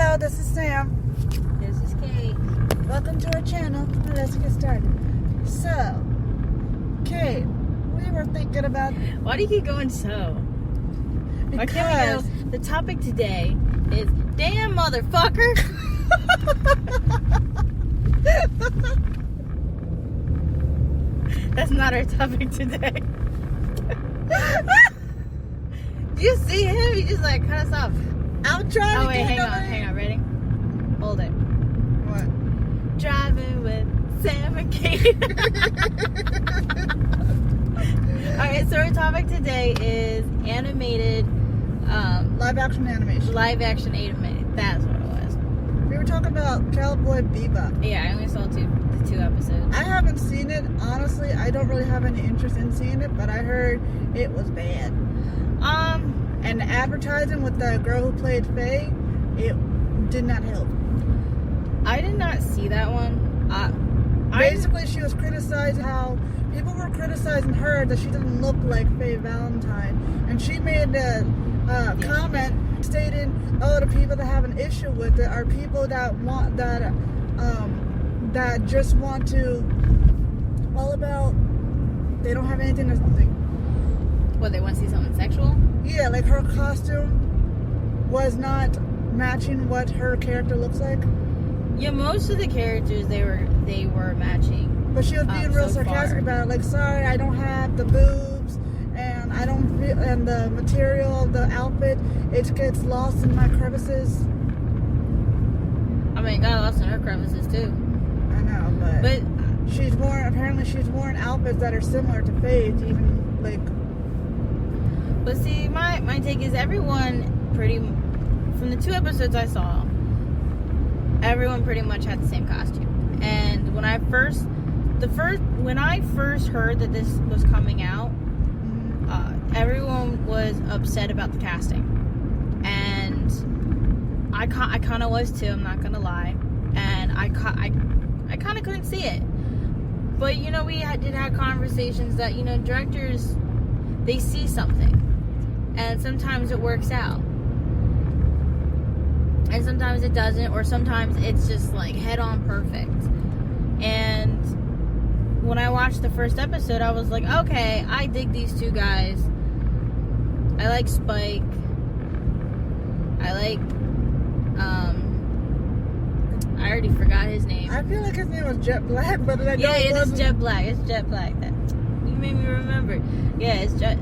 Hello, this is Sam. This is Kate. Welcome to our channel. Let's get started. So, Kate, we were thinking about... Why do you keep going so? Why can't we go? The topic today is damn motherfucker. That's not our topic today. Do you see him? He just like cut us off. I'm trying to wait, hang on, ready? Hold it. What? Driving with Sam and Kate. Alright, so our topic today is animated Live action animation. Live action animated. That's what it was. We were talking about Cowboy Bebop. Yeah, I only saw the two episodes. I haven't seen it. Honestly, I don't really have any interest in seeing it, but I heard it was bad. And the advertising with the girl who played Faye, it did not help. I did not see that one. Basically, she was criticizing how people were criticizing her that she didn't look like Faye Valentine, and she made a comment stating, "Oh, the people that have an issue with it are people that want that just want to all about they don't have anything to think." What, they want to see something sexual? Yeah, like her costume was not matching what her character looks like. Yeah, most of the characters they were matching. But she was being real sarcastic about it. Like, sorry, I don't have the boobs, and I don't feel, and the material of the outfit, it gets lost in my crevices. I mean, it got lost in her crevices too. I know, but she's worn outfits that are similar to Faye's, even like. But see, my take is everyone from the 2 episodes I saw, everyone pretty much had the same costume. And when I first heard that this was coming out, everyone was upset about the casting, and I kind of was too. I'm not gonna lie, and I kind of couldn't see it. But we did have conversations that directors, they see something, and sometimes it works out, and sometimes it doesn't, or sometimes it's just like head-on perfect. And when I watched the first episode, I was like, okay, I dig these two guys. I like Spike. I like I already forgot his name. I feel like his name was Jet Black, but I know it wasn't. It's Jet Black. It's Jet Black. That you made me remember. Yeah, it's Jet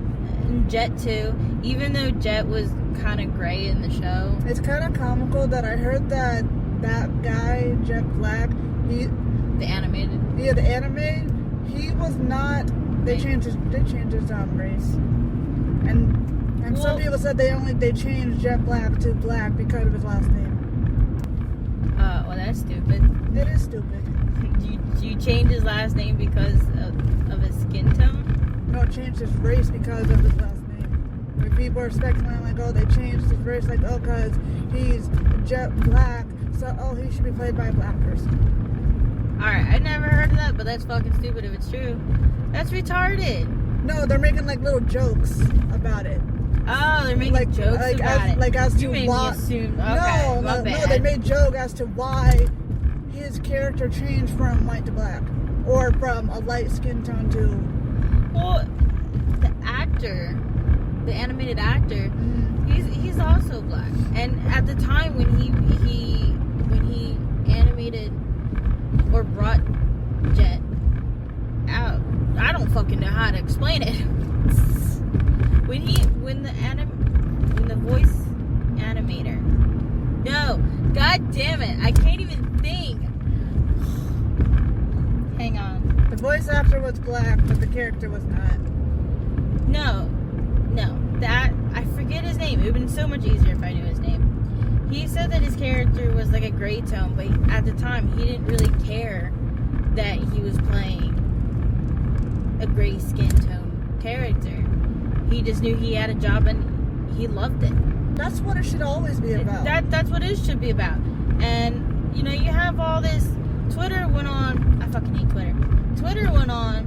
too. Even though Jet was kind of gray in the show, it's kind of comical that I heard that guy Jet Black, the animated. Yeah, the anime. He was not. They changed his race, and some people said they changed Jet Black to Black because of his last name. Well, that's stupid. It is stupid. You change his last name because of his skin tone? No, it changed his race because of his last name. When people are speculating like, oh, they changed his race, like, oh, because he's Jet Black, so he should be played by a black person. Alright, I never heard of that, but that's fucking stupid if it's true. That's retarded. No, they're making like little jokes about it. Oh, they're making jokes about it. Like as to made why. Me assume. Okay, no, they made joke as to why his character changed from white to black, or from a light skin tone to. Well, the animated actor, he's also black, and at the time when he animated or brought Jet out, I don't fucking know how to explain it. when the voice animator, no, god damn it, I can't even think. Hang on. The voice actor was black, but the character was not. No, that I forget his name. It would have been so much easier if I knew his name. He said that his character was like a gray tone, but at the time he didn't really care that he was playing a gray skin tone character. He just knew he had a job and he loved it. That's what it should always be about. That's what it should be about. And you have all this. Twitter went on. I fucking hate Twitter. Twitter went on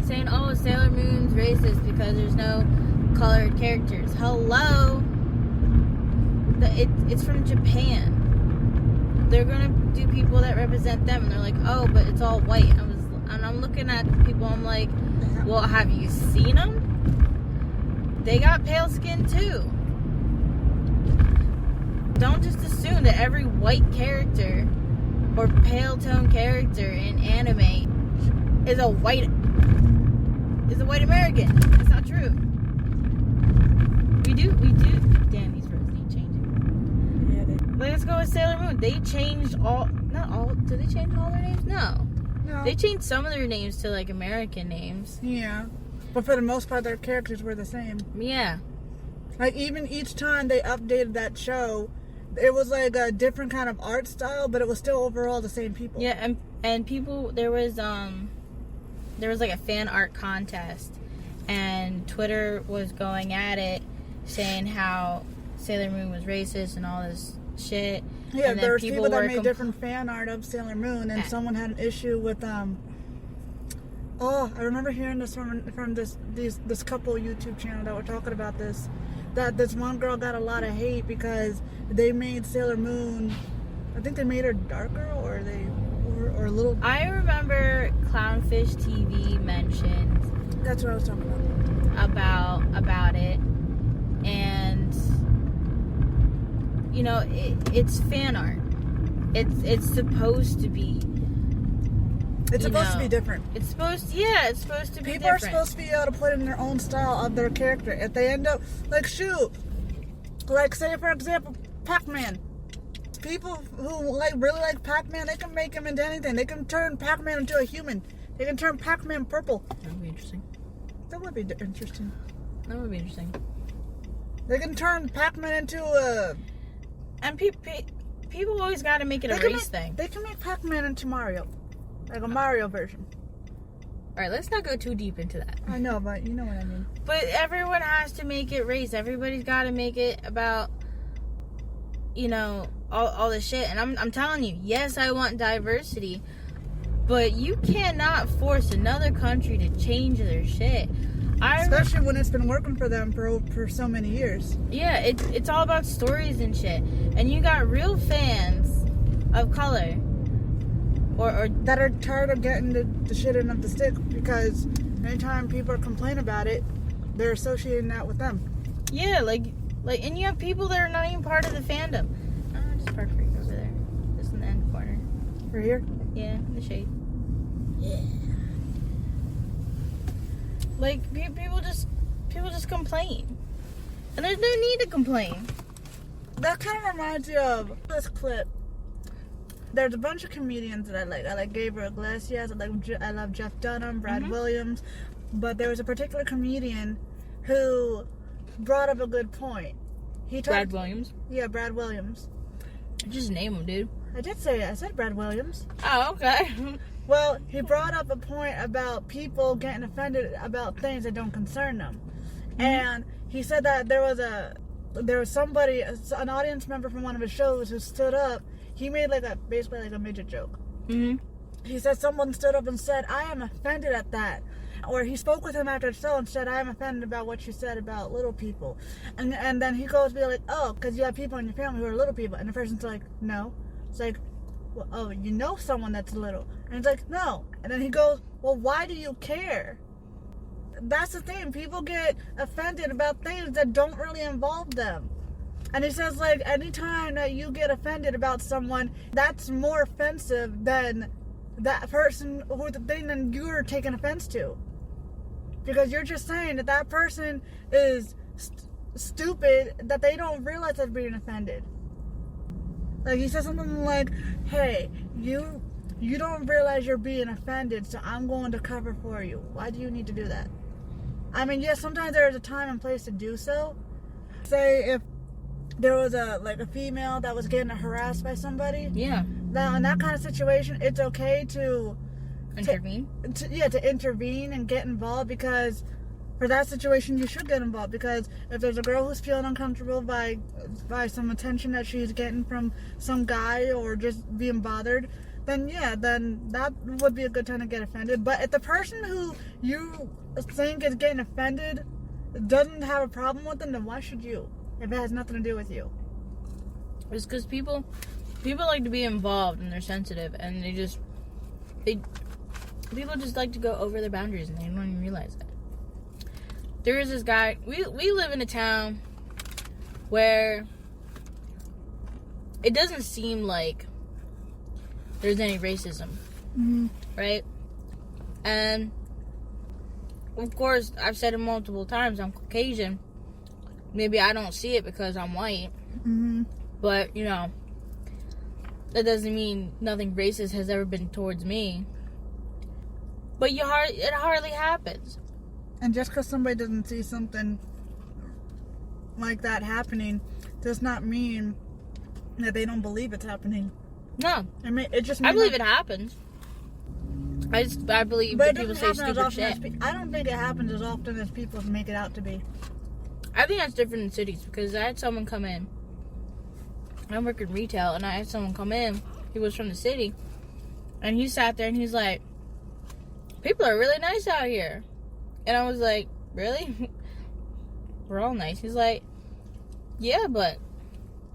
saying, "Oh, Sailor Moon's racist because there's no colored characters." Hello. It's from Japan. they're gonna do people that represent them, and they're like, oh, but it's all white. And I'm looking at people, I'm like, well, have you seen them? They got pale skin too. Don't just assume that every white character or pale tone character in anime is a white American. That's not true. We do. Damn, these roads need changing. Yeah, Let's go with Sailor Moon. They changed not all. Did they change all their names? No. They changed some of their names to like American names. Yeah. But for the most part, their characters were the same. Yeah. Like, even each time they updated that show, it was like a different kind of art style, but it was still overall the same people. Yeah, and people, there was like a fan art contest, and Twitter was going at it, saying how Sailor Moon was racist and all this shit. Yeah, and there were people that made different fan art of Sailor Moon, and someone had an issue with I remember hearing this from this couple YouTube channel that were talking about this. That this one girl got a lot of hate because they made Sailor Moon, I think they made her darker, or a little. I remember Clownfish TV mentioned. That's what I was talking about it, and you know, it's fan art. It's supposed to be. It's supposed to be different. It's supposed to be different. People are supposed to be able to put in their own style of their character. If they end up, like, say for example, Pac-Man. People who really like Pac-Man, they can make him into anything. They can turn Pac-Man into a human. They can turn Pac-Man purple. That would be interesting. That would be interesting. That would be interesting. They can turn Pac-Man into a... And people always got to make it a race thing. They can make Pac-Man into Mario. Like a Mario version. Alright, let's not go too deep into that. I know, but you know what I mean. But everyone has to make it race. Everybody's got to make it about, you know, all this shit. And I'm telling you, yes, I want diversity. But you cannot force another country to change their shit. Especially when it's been working for them for so many years. Yeah, it's all about stories and shit. And you got real fans of color. Or that are tired of getting the shit in of the stick, because anytime people complain about it, they're associating that with them. Yeah, like, and you have people that are not even part of the fandom. Just park right over there, just in the end corner. Right here? Yeah, in the shade. Yeah. Like, people just complain, and there's no need to complain. That kind of reminds you of this clip. There's a bunch of comedians that I like. I like Gabriel Iglesias. I love Jeff Dunham, Brad Williams. But there was a particular comedian who brought up a good point. Brad Williams? Yeah, Brad Williams. Just name him, dude. I said Brad Williams. Oh, okay. Well, he brought up a point about people getting offended about things that don't concern them. Mm-hmm. And he said that there was somebody, an audience member from one of his shows, who stood up. He made basically like a midget joke. Mm-hmm. He said someone stood up and said, "I am offended at that." Or he spoke with him after the show and said, "I am offended about what you said about little people." And then he goes to be like, "Oh, because you have people in your family who are little people." And the person's like, "No." It's like, "Well, oh, you know someone that's little." And he's like, "No." And then he goes, "Well, why do you care?" That's the thing. People get offended about things that don't really involve them. And he says, like, anytime that you get offended about someone, that's more offensive than that person or the thing that you're taking offense to. Because you're just saying that person is stupid, that they don't realize they're being offended. Like, he says something like, "Hey, you don't realize you're being offended, so I'm going to cover for you. Why do you need to do that?" I mean, yes, sometimes there is a time and place to do so. Say if there was a female that was getting harassed by somebody. Yeah. Now, in that kind of situation, it's okay to intervene. To intervene and get involved, because for that situation, you should get involved. Because if there's a girl who's feeling uncomfortable by some attention that she's getting from some guy, or just being bothered, then that would be a good time to get offended. But if the person who you think is getting offended doesn't have a problem with them, then why should you? If it has nothing to do with you. It's because people people like to be involved and they're sensitive, and people just like to go over their boundaries and they don't even realize it. There is this guy, we live in a town where it doesn't seem like there's any racism, right? And of course, I've said it multiple times, I'm Caucasian. Maybe I don't see it because I'm white, but, you know, that doesn't mean nothing racist has ever been towards me. But it hardly happens. And just because somebody doesn't see something like that happening does not mean that they don't believe it's happening. No. I believe it happens. I believe that people say stupid shit. I don't think it happens as often as people make it out to be. I think that's different in cities, because I had someone come in. I work in retail, and I had someone come in. He was from the city, and he sat there and he's like, "People are really nice out here." And I was like, "Really? We're all nice." He's like, "Yeah, but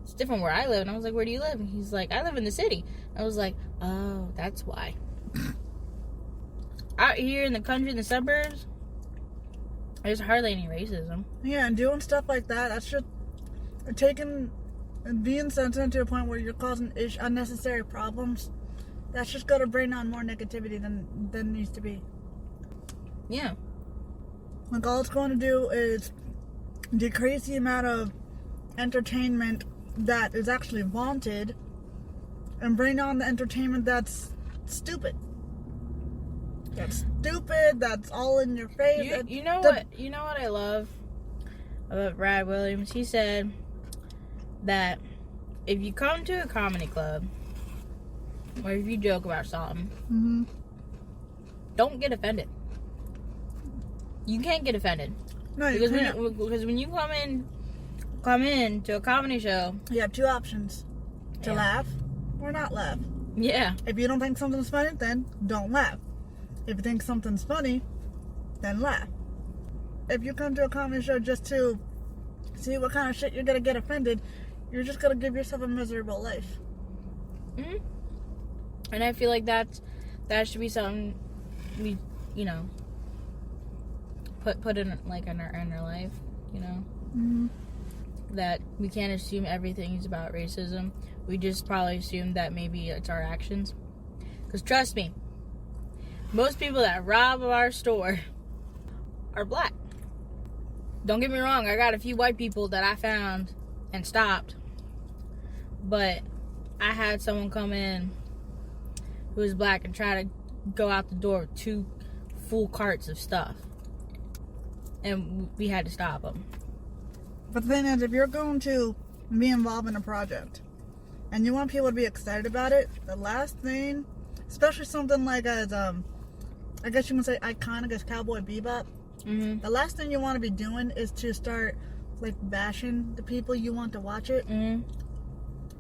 it's different where I live." And I was like, "Where do you live?" And he's like, "I live in the city." I was like, "Oh, that's why." Out here in the country, in the suburbs, there's hardly any racism. Yeah, and doing stuff like that, that's just being sensitive to a point where you're causing unnecessary problems. That's just going to bring on more negativity than needs to be. Yeah. Like, all it's going to do is decrease the amount of entertainment that is actually wanted and bring on the entertainment that's stupid. That's stupid, that's all in your face. You know what I love about Brad Williams? He said that if you come to a comedy club or if you joke about something, don't get offended. You can't get offended. No, you can't. Because when you come in to a comedy show, you have two options: to laugh or not laugh. Yeah. If you don't think something's funny, then don't laugh. If you think something's funny, then laugh. If you come to a comedy show just to see what kind of shit you're gonna get offended, you're just gonna give yourself a miserable life. And I feel like that should be something we, put in like in our life, that we can't assume everything is about racism. We just probably assume that maybe it's our actions. Because trust me, most people that rob our store are black. Don't get me wrong, I got a few white people that I found and stopped. But I had someone come in who was black and try to go out the door with 2 full carts of stuff. And we had to stop them. But the thing is, if you're going to be involved in a project and you want people to be excited about it, the last thing, especially something like as I guess you can say iconic as Cowboy Bebop, the last thing you want to be doing is to start like bashing the people you want to watch it. And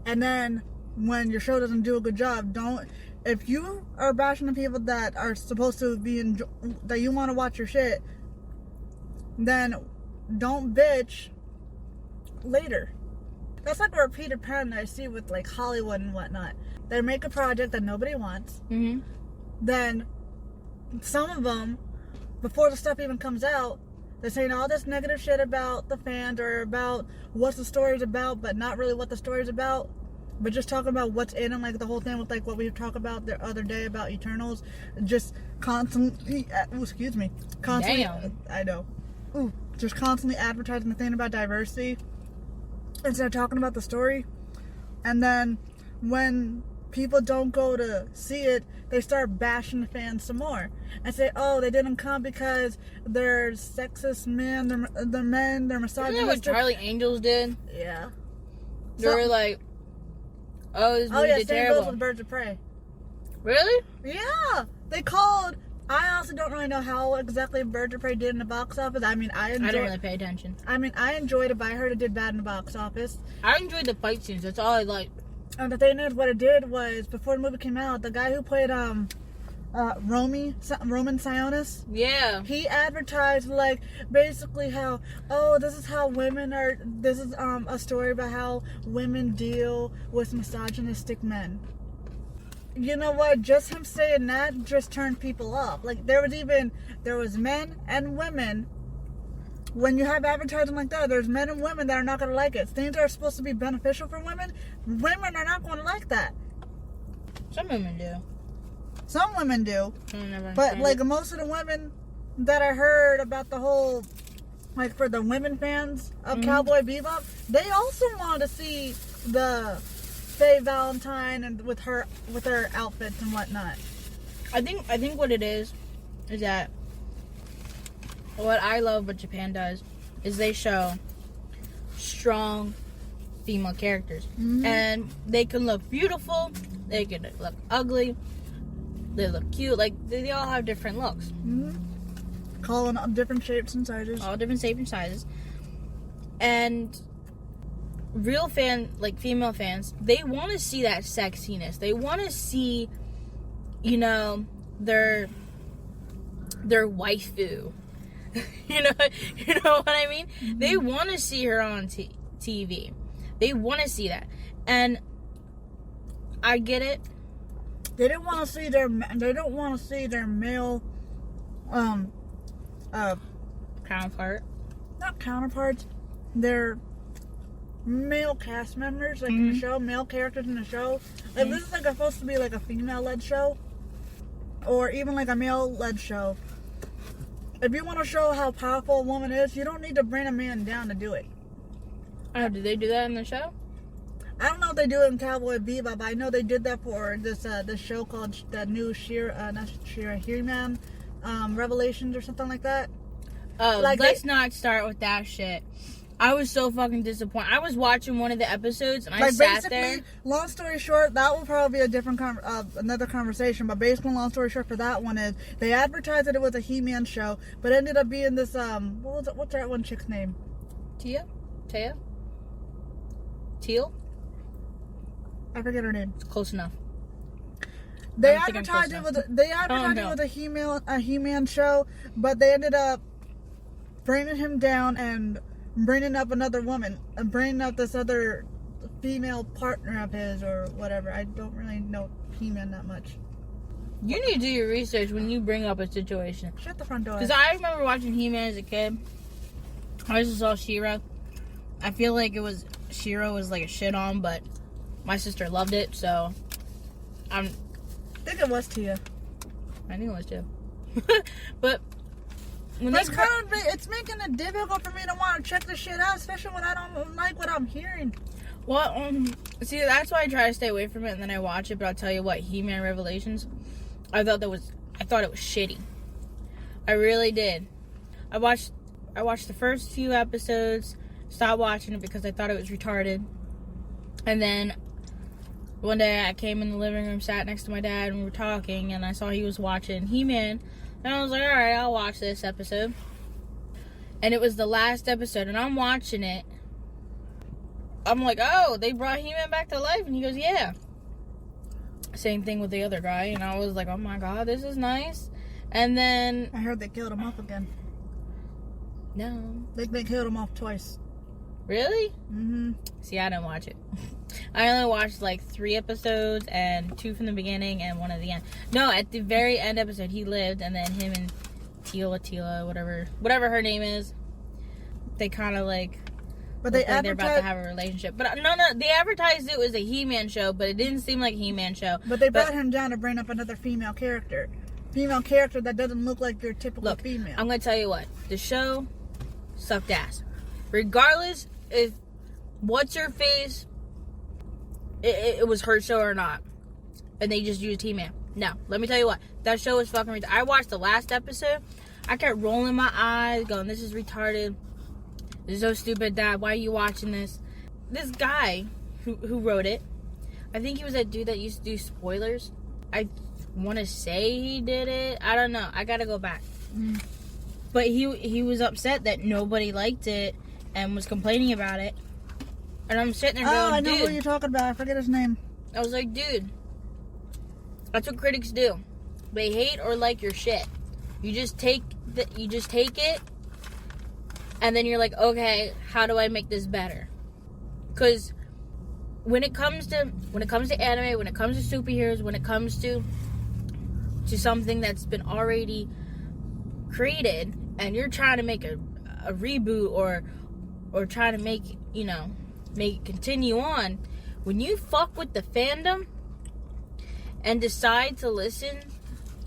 then when your show doesn't do a good job, if you are bashing the people that are supposed to be that you want to watch your shit, then don't bitch later. That's like a repeated pattern that I see with like Hollywood and whatnot. They make a project that nobody wants. Then some of them, before the stuff even comes out, they're saying all this negative shit about the fans or about what the story's about, but not really what the story's about. But just talking about what's in it, like the whole thing with like what we talked about the other day about Eternals, just constantly, constantly. Damn. I know. Just constantly advertising the thing about diversity instead of talking about the story. And then when people don't go to see it, they start bashing the fans some more and say, "Oh, they didn't come because they're sexist men, they're men, they're misogynistic." Isn't that what Charlie Angels did? Yeah. They were like, "Oh, this movie did same terrible." goes with Birds of Prey. Really? Yeah. They called. I also don't really know how exactly Birds of Prey did in the box office. I mean, I didn't really pay attention. I mean, I enjoyed it, but I heard it did bad in the box office. I enjoyed the fight scenes. That's all I liked. And the thing is, what it did was, before the movie came out, the guy who played Roman Sionis. Yeah. He advertised like basically how, oh, this is how women are. This is a story about how women deal with misogynistic men. You know what? Just him saying that just turned people off. Like there was men and women. When you have advertising like that, there's men and women that are not going to like it. Things that are supposed to be beneficial for women are not going to like that. Some women do. Some women do. But But like most of the women that I heard about the whole, like for the women fans of Cowboy Bebop, they also want to see the Faye Valentine and with her outfits and whatnot. I think what it is that what I love what Japan does is they show strong female characters. And they can look beautiful, they can look ugly, they look cute, like they all have different looks. Calling up different shapes and sizes. All different shapes and sizes. And real female fans, they want to see that sexiness. They want to see, you know, their waifu. you know what I mean? They want to see her on TV. They want to see that. And I get it. They don't want to see their male Counterpart. not counterparts, their male cast members, like in the show, male characters in the show. Like this is like supposed to be like a female-led show, or even like a male-led show. If you want to show how powerful a woman is, you don't need to bring a man down to do it. Oh, did they do that in the show? I don't know if they do it in Cowboy Bebop, but I know they did that for this show called the new He-Man Revelations or something like that. Oh, Like let's not start with that shit. I was so fucking disappointed. I was watching one of the episodes and I Like sat basically, there. long story short, that will probably be a different another conversation. But basically, long story short for that one is they advertised that it was a He-Man show, but it ended up being this what's that one chick's name? Tia? Teal? I forget her name. It's close enough. They I think I'm advertised close it was a He-Man show, but they ended up bringing him down and bringing up another woman and bringing up this other female partner of his or whatever. I don't really know He-Man that much. You need to do your research when you bring up a situation. Shut the front door. Because I remember watching He-Man as a kid. I also saw She-Ra. I feel like She-Ra was like a shit on, but my sister loved it, so I think it was Tia. I knew it was too. But when it's making it difficult for me to want to check this shit out, especially when I don't like what I'm hearing. Well, see, that's why I try to stay away from it, and then I watch it. But I'll tell you what, He-Man Revelations, I thought it was shitty. I really did. I watched the first few episodes, stopped watching it because I thought it was retarded, and then one day I came in the living room, sat next to my dad, and we were talking, and I saw he was watching He-Man, and I was like, all right, I'll watch this episode. And it was the last episode, and I'm watching it. I'm like, oh, they brought He-Man back to life? And he goes, yeah. Same thing with the other guy, and I was like, oh my god, this is nice. And then I heard they killed him off again. No. They killed him off twice. Really? Mm-hmm. See, I didn't watch it. I only watched like 3 episodes and 2 from the beginning and 1 at the end. No, at the very end episode, he lived, and then him and Tila, whatever her name is, they kind of like, but they like they're about to have a relationship. But no, they advertised it was a He-Man show, but it didn't seem like a He-Man show. But they brought him down to bring up another female character that doesn't look like your typical female. I'm gonna tell you what, the show sucked ass. Regardless if what's her face, it was her show or not, and they just used He-Man. No, let me tell you what, that show was fucking retarded. I watched the last episode. I kept rolling my eyes, going, "This is retarded. This is so stupid, Dad. Why are you watching this?" This guy who wrote it, I think he was that dude that used to do spoilers. I want to say he did it. I don't know. I gotta go back. But he was upset that nobody liked it and was complaining about it. And I'm sitting there going, I know dude. who you're talking about. I forget his name. I was like, dude, that's what critics do. They hate or like your shit. You just take it, and then you're like, okay, how do I make this better? Because when it comes to anime, when it comes to superheroes, when it comes to something that's been already created, and you're trying to make a reboot or trying to make it continue on, when you fuck with the fandom and decide to listen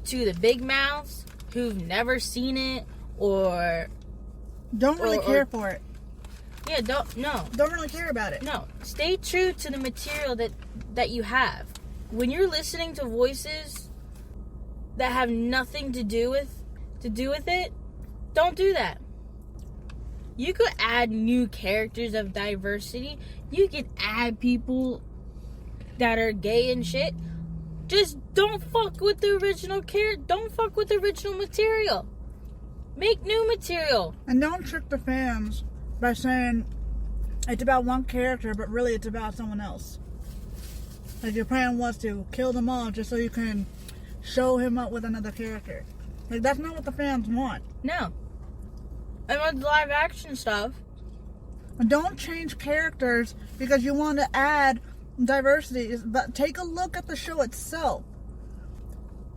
to the big mouths who've never seen it or don't really care for it. Yeah, don't really care about it. No, stay true to the material that you have. When you're listening to voices that have nothing to do with it, don't do that. You could add new characters of diversity. You could add people that are gay and shit. Just don't fuck with the original Don't fuck with the original material. Make new material. And don't trick the fans by saying it's about one character, but really it's about someone else. Like your plan was to kill them all just so you can show him up with another character. Like, that's not what the fans want. No. And with live action stuff, don't change characters because you want to add diversity. But take a look at the show itself.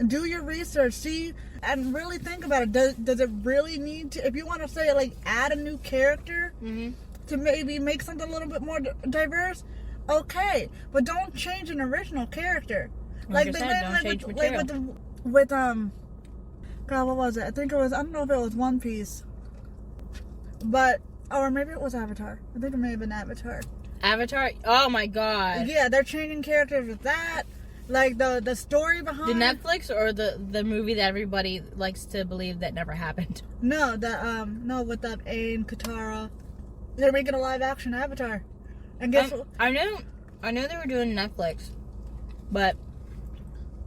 Do your research. See, and really think about it. Does it really need to... If you want to say, like, add a new character to maybe make something a little bit more diverse, okay. But don't change an original character. Like I said, don't change material. God, what was it? I think it was... I don't know if it was One Piece. But... Or maybe it was Avatar. I think it may have been Avatar. Avatar? Oh my god. Yeah, they're changing characters with that. Like the story behind... The Netflix or the movie that everybody likes to believe that never happened? No, with that Aang, Katara. They're making a live action Avatar. And guess what? I know they were doing Netflix. But...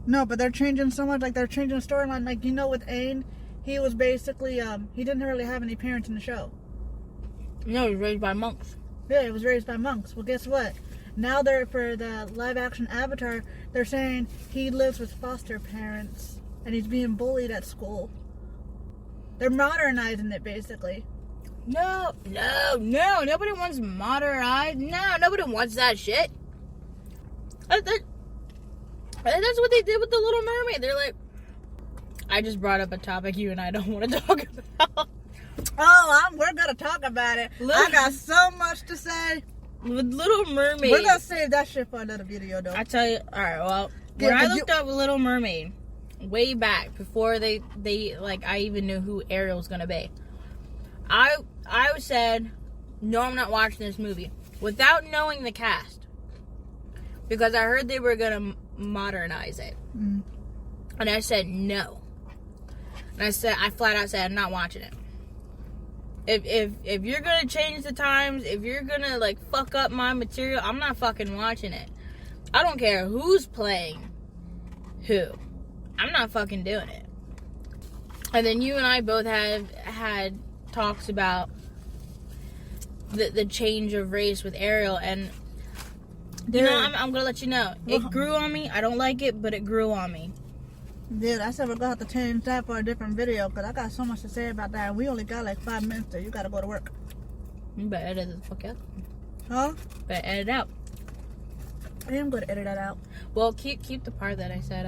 No, but they're changing so much. Like, they're changing the storyline. Like, with Aang, he was basically, he didn't really have any parents in the show. No, he was raised by monks. Yeah, he was raised by monks. Well, guess what? Now for the live-action Avatar, they're saying he lives with foster parents. And he's being bullied at school. They're modernizing it, basically. No. Nobody wants modernized. No, nobody wants that shit. That's what they did with The Little Mermaid. They're like... I just brought up a topic you and I don't want to talk about. Oh, we're going to talk about it. I got so much to say. With Little Mermaid... We're going to save that shit for another video, though. I tell you... Alright, well... When I looked up Little Mermaid, way back, before they I even knew who Ariel was going to be, I said, no, I'm not watching this movie. Without knowing the cast. Because I heard they were going to modernize it. And I said no. And I flat out said I'm not watching it. If you're gonna change the times, if you're gonna fuck up my material, I'm not fucking watching it. I don't care who's playing who. I'm not fucking doing it. And then you and I both have had talks about the change of race with Ariel, and I'm gonna let you know. It grew on me. I don't like it, but it grew on me. Dude, I said we're gonna have to change that for a different video because I got so much to say about that. We only got 5 minutes there. You gotta go to work. You better edit the fuck out. Huh? Better edit it out. I am gonna edit that out. Well, keep the part that I said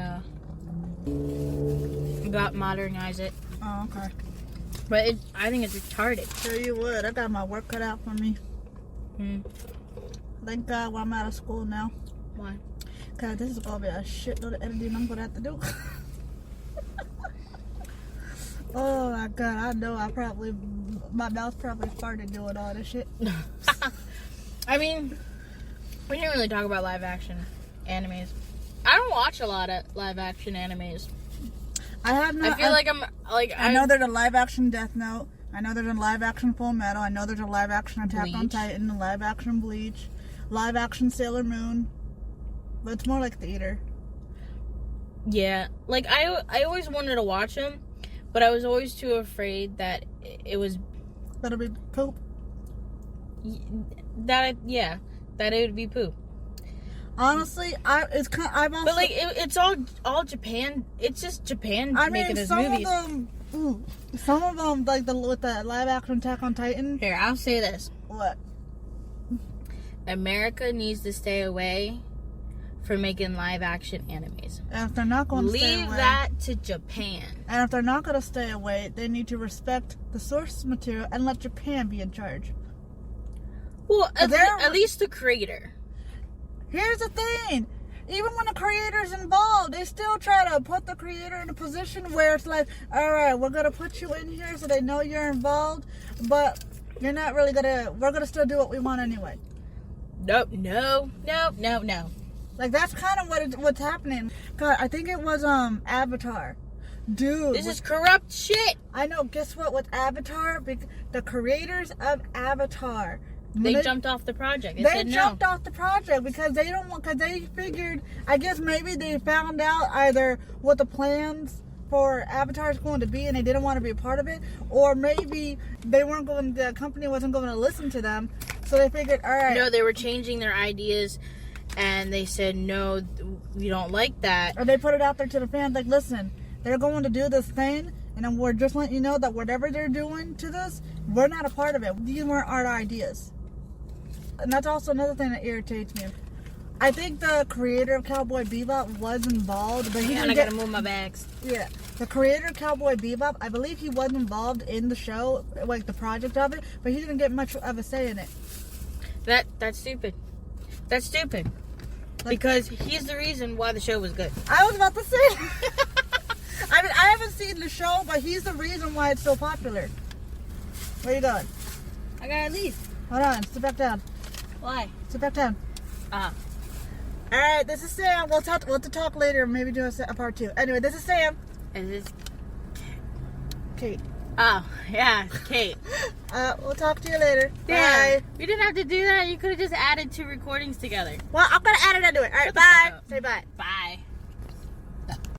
about modernize it. Oh, okay. But I think it's retarded. Sure you would. I got my work cut out for me. Thank God I'm out of school now. Why? God, this is gonna be a shitload of editing I'm gonna have to do. Oh my God, I know my mouth probably farted doing all this shit. I mean, we didn't really talk about live action animes. I don't watch a lot of live action animes. I know there's a live action Death Note. I know there's a live action Full Metal. I know there's a live action Attack on Titan, a live action Bleach, live action Sailor Moon. But it's more like theater. Yeah, I always wanted to watch them, but I was always too afraid that it was... That'll be poop? That it would be poop. Honestly, I've also. But like, it's all Japan. It's just Japan making those movies. Some of them, like with the live action Attack on Titan. Here, I'll say this. What? America needs to stay away from making live action animes. And if they're not going to stay away, leave that to Japan. And if they're not going to stay away, they need to respect the source material and let Japan be in charge. Well, at least the creator. Here's the thing. Even when the creator's involved, they still try to put the creator in a position where it's like, all right, we're going to put you in here so they know you're involved, but you're not really going to, we're going to still do what we want anyway. No. Like, that's kind of what's happening. God, I think it was Avatar. Dude. This is corrupt shit. I know. Guess what? With Avatar, the creators of Avatar, they jumped off the project. They jumped off the project because they figured, I guess maybe they found out either what the plans for Avatar is going to be and they didn't want to be a part of it, or maybe the company wasn't going to listen to them, so they figured, all right. No, they were changing their ideas and they said, no, we don't like that. Or they put it out there to the fans, like, listen, they're going to do this thing, and then we're just letting you know that whatever they're doing to this, we're not a part of it. These weren't our ideas. And that's also another thing that irritates me. I think the creator of Cowboy Bebop was involved, but I gotta move my bags. Yeah, the creator of Cowboy Bebop, I believe he was involved in the show, like the project of it, but he didn't get much of a say in it. That's stupid. That's stupid. Because he's the reason why the show was good. I was about to say. I mean, I haven't seen the show, but he's the reason why it's so popular. Where you going? I gotta leave. Hold on, sit back down. Why? Sit back down. Alright, this is Sam. We'll talk later. Maybe do a part 2. Anyway, this is Sam. And this is Kate. Oh, yeah, Kate. We'll talk to you later. Yeah. Bye. You didn't have to do that. You could have just added 2 recordings together. Well, I'm going to add it into it. Alright, bye. Say bye. Bye.